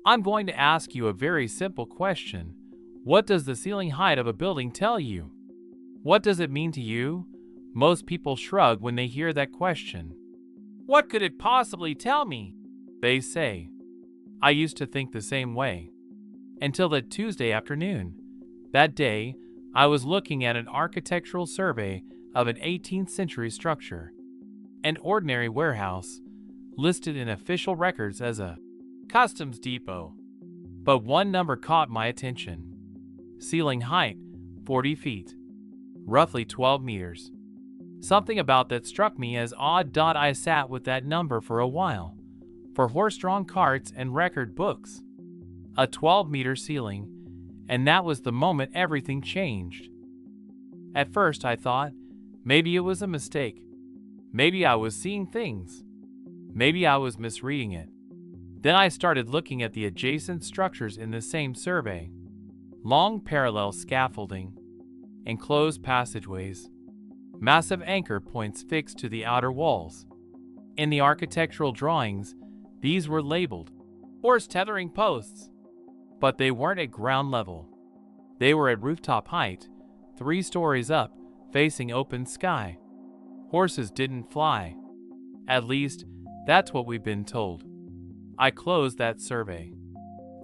I'm going to ask you a very simple question. What does the ceiling height of a building tell you? What does it mean to you? Most people shrug when they hear that question. What could it possibly tell me? They say. I used to think the same way. Until that Tuesday afternoon. That day, I was looking at an architectural survey of an 18th century structure. An ordinary warehouse, listed in official records as a customs depot. But one number caught my attention. Ceiling height, 40 feet. Roughly 12 meters. Something about that struck me as odd. I sat with that number for a while. For horse-drawn carts and record books. A 12-meter ceiling, and that was the moment everything changed. At first I thought, maybe it was a mistake. Maybe I was seeing things. Maybe I was misreading it. Then I started looking at the adjacent structures in the same survey. Long parallel scaffolding, enclosed passageways, massive anchor points fixed to the outer walls. In the architectural drawings, these were labeled horse tethering posts. But they weren't at ground level. They were at rooftop height, 3 stories up, facing open sky. Horses didn't fly. At least, that's what we've been told. I closed that survey.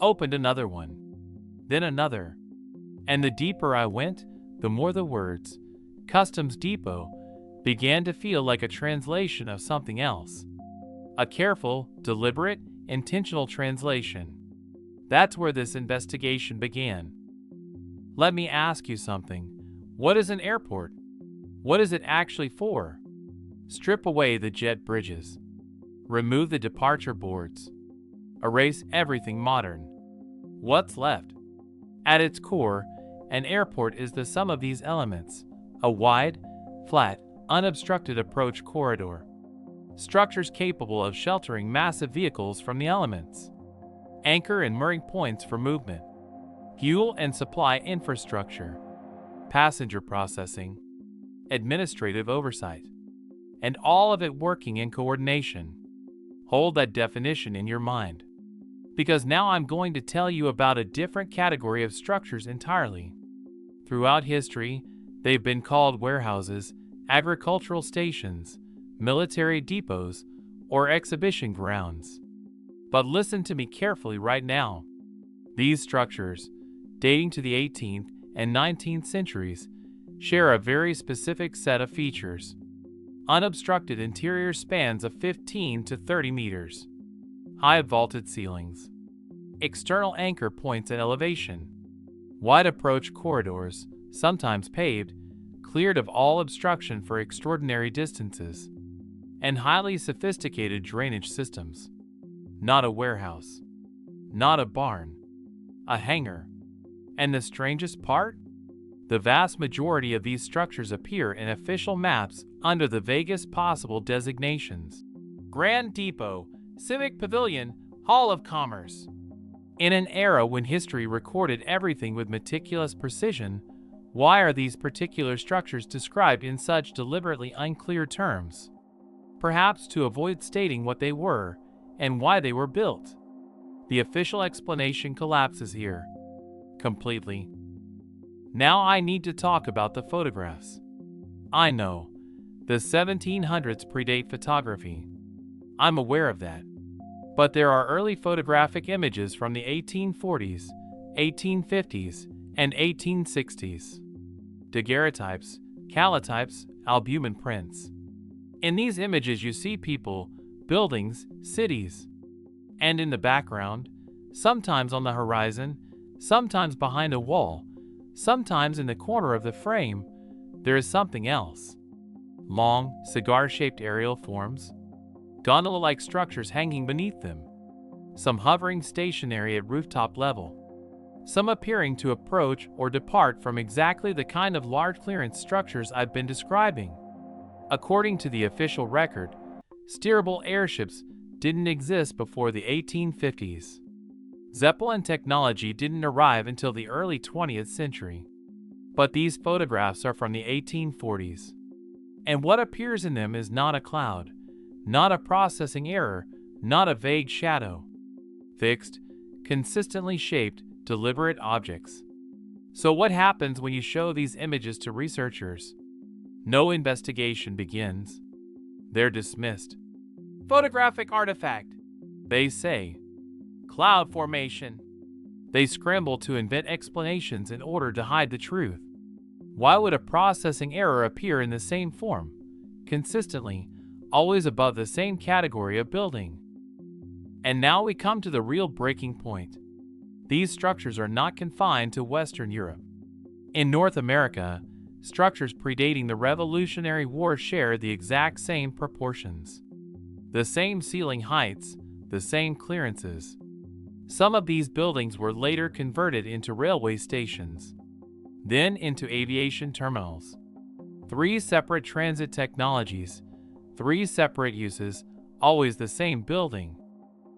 Opened another one. Then another. And the deeper I went, the more the words, Customs Depot, began to feel like a translation of something else. A careful, deliberate, intentional translation. That's where this investigation began. Let me ask you something. What is an airport? What is it actually for? Strip away the jet bridges. Remove the departure boards. Erase everything modern. What's left? At its core, an airport is the sum of these elements. A wide, flat, unobstructed approach corridor. Structures capable of sheltering massive vehicles from the elements. Anchor and mooring points for movement, fuel and supply infrastructure, passenger processing, administrative oversight, and all of it working in coordination. Hold that definition in your mind, because now I'm going to tell you about a different category of structures entirely. Throughout history, they've been called warehouses, agricultural stations, military depots, or exhibition grounds. But listen to me carefully right now. These structures, dating to the 18th and 19th centuries, share a very specific set of features. Unobstructed interior spans of 15 to 30 meters. High vaulted ceilings. External anchor points at elevation. Wide approach corridors, sometimes paved, cleared of all obstruction for extraordinary distances. And highly sophisticated drainage systems. Not a warehouse. Not a barn. A hangar. And the strangest part? The vast majority of these structures appear in official maps under the vaguest possible designations. Grand Depot, Civic Pavilion, Hall of Commerce. In an era when history recorded everything with meticulous precision, why are these particular structures described in such deliberately unclear terms? Perhaps to avoid stating what they were and why they were built. The official explanation collapses here. Completely. Now I need to talk about the photographs. I know, the 1700s predate photography. I'm aware of that. But there are early photographic images from the 1840s, 1850s, and 1860s. Daguerreotypes, calotypes, albumen prints. In these images you see people, buildings, cities. And in the background, sometimes on the horizon, sometimes behind a wall, sometimes in the corner of the frame, there is something else. Long, cigar-shaped aerial forms, gondola-like structures hanging beneath them, some hovering stationary at rooftop level, some appearing to approach or depart from exactly the kind of large clearance structures I've been describing. According to the official record, steerable airships didn't exist before the 1850s. Zeppelin technology didn't arrive until the early 20th century. But these photographs are from the 1840s. And what appears in them is not a cloud, not a processing error, not a vague shadow. Fixed, consistently shaped, deliberate objects. So what happens when you show these images to researchers? No investigation begins. They're dismissed. Photographic artifact, they say. Cloud formation. They scramble to invent explanations in order to hide the truth. Why would a processing error appear in the same form, consistently, always above the same category of building? And now we come to the real breaking point. These structures are not confined to Western Europe. In North America, structures predating the Revolutionary War share the exact same proportions. The same ceiling heights, the same clearances. Some of these buildings were later converted into railway stations, then into aviation terminals. 3 separate transit technologies, 3 separate uses, always the same building.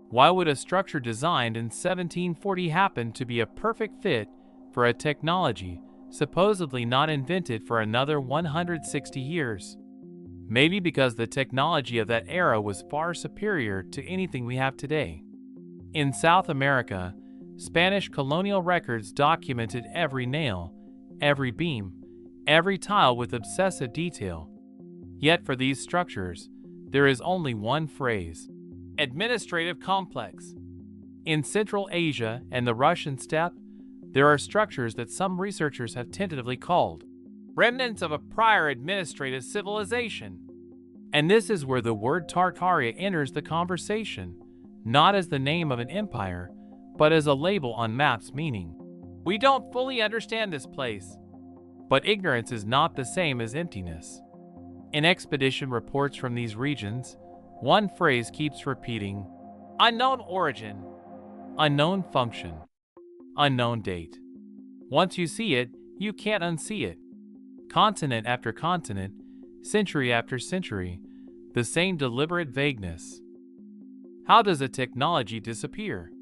Why would a structure designed in 1740 happen to be a perfect fit for a technology supposedly not invented for another 160 years? Maybe because the technology of that era was far superior to anything we have today. In South America, Spanish colonial records documented every nail, every beam, every tile with obsessive detail. Yet for these structures, there is only one phrase: administrative complex. In Central Asia and the Russian steppe, there are structures that some researchers have tentatively called remnants of a prior administrative civilization. And this is where the word Tartaria enters the conversation, not as the name of an empire, but as a label on maps meaning, we don't fully understand this place. But ignorance is not the same as emptiness. In expedition reports from these regions, one phrase keeps repeating: unknown origin, unknown function, unknown date. Once you see it, you can't unsee it. Continent after continent, century after century, the same deliberate vagueness. How does a technology disappear?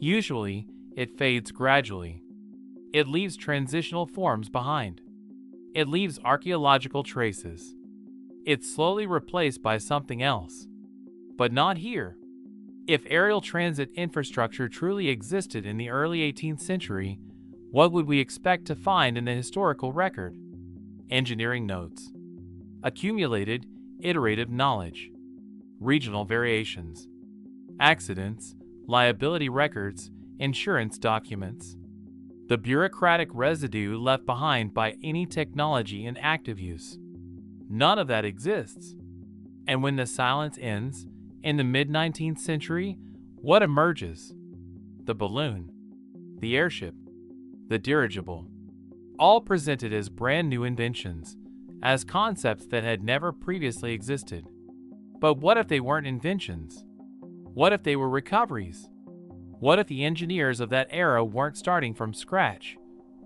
Usually, it fades gradually. It leaves transitional forms behind. It leaves archaeological traces. It's slowly replaced by something else. But not here. If aerial transit infrastructure truly existed in the early 18th century, what would we expect to find in the historical record? Engineering notes. Accumulated, iterative knowledge. Regional variations. Accidents, liability records, insurance documents. The bureaucratic residue left behind by any technology in active use. None of that exists. And when the silence ends, in the mid-19th century, what emerges? The balloon, the airship, the dirigible, all presented as brand new inventions, as concepts that had never previously existed. But what if they weren't inventions? What if they were recoveries? What if the engineers of that era weren't starting from scratch,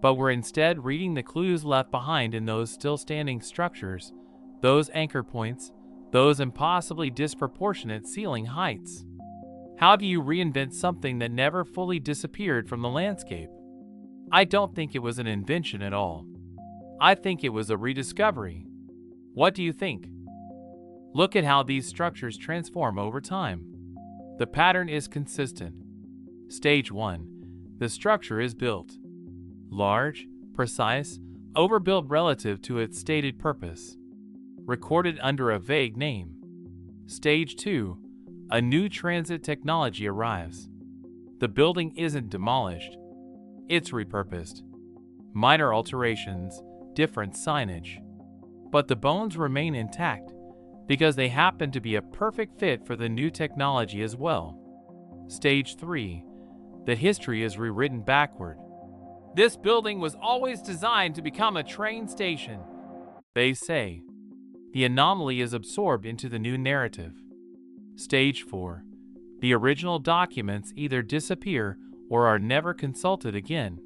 but were instead reading the clues left behind in those still standing structures, those anchor points, those impossibly disproportionate ceiling heights? How do you reinvent something that never fully disappeared from the landscape? I don't think it was an invention at all. I think it was a rediscovery. What do you think? Look at how these structures transform over time. The pattern is consistent. Stage 1. The structure is built. Large, precise, overbuilt relative to its stated purpose. Recorded under a vague name. Stage 2. A new transit technology arrives. The building isn't demolished. It's repurposed. Minor alterations, different signage. But the bones remain intact because they happen to be a perfect fit for the new technology as well. Stage 3. The history is rewritten backward. This building was always designed to become a train station, they say. The anomaly is absorbed into the new narrative. Stage 4. The original documents either disappear or are never consulted again.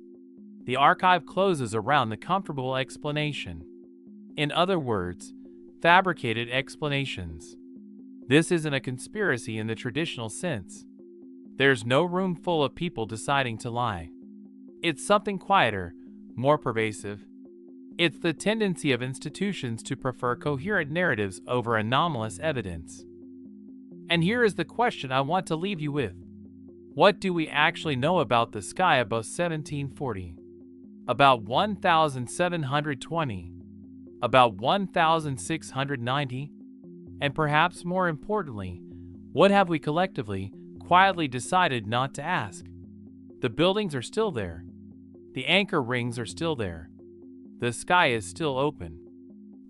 The archive closes around the comfortable explanation. In other words, fabricated explanations. This isn't a conspiracy in the traditional sense. There's no room full of people deciding to lie. It's something quieter, more pervasive. It's the tendency of institutions to prefer coherent narratives over anomalous evidence. And here is the question I want to leave you with. What do we actually know about the sky above 1740? About 1720? About 1690? And perhaps more importantly, what have we collectively, quietly decided not to ask? The buildings are still there. The anchor rings are still there. The sky is still open.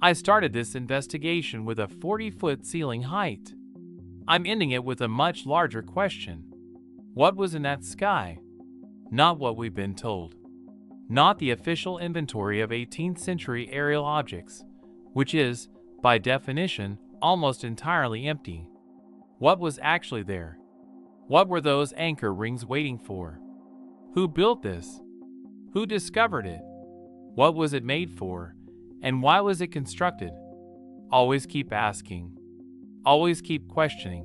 I started this investigation with a 40-foot ceiling height. I'm ending it with a much larger question. What was in that sky? Not what we've been told. Not the official inventory of 18th century aerial objects, which is, by definition, almost entirely empty. What was actually there? What were those anchor rings waiting for? Who built this? Who discovered it? What was it made for? And why was it constructed? Always keep asking. Always keep questioning.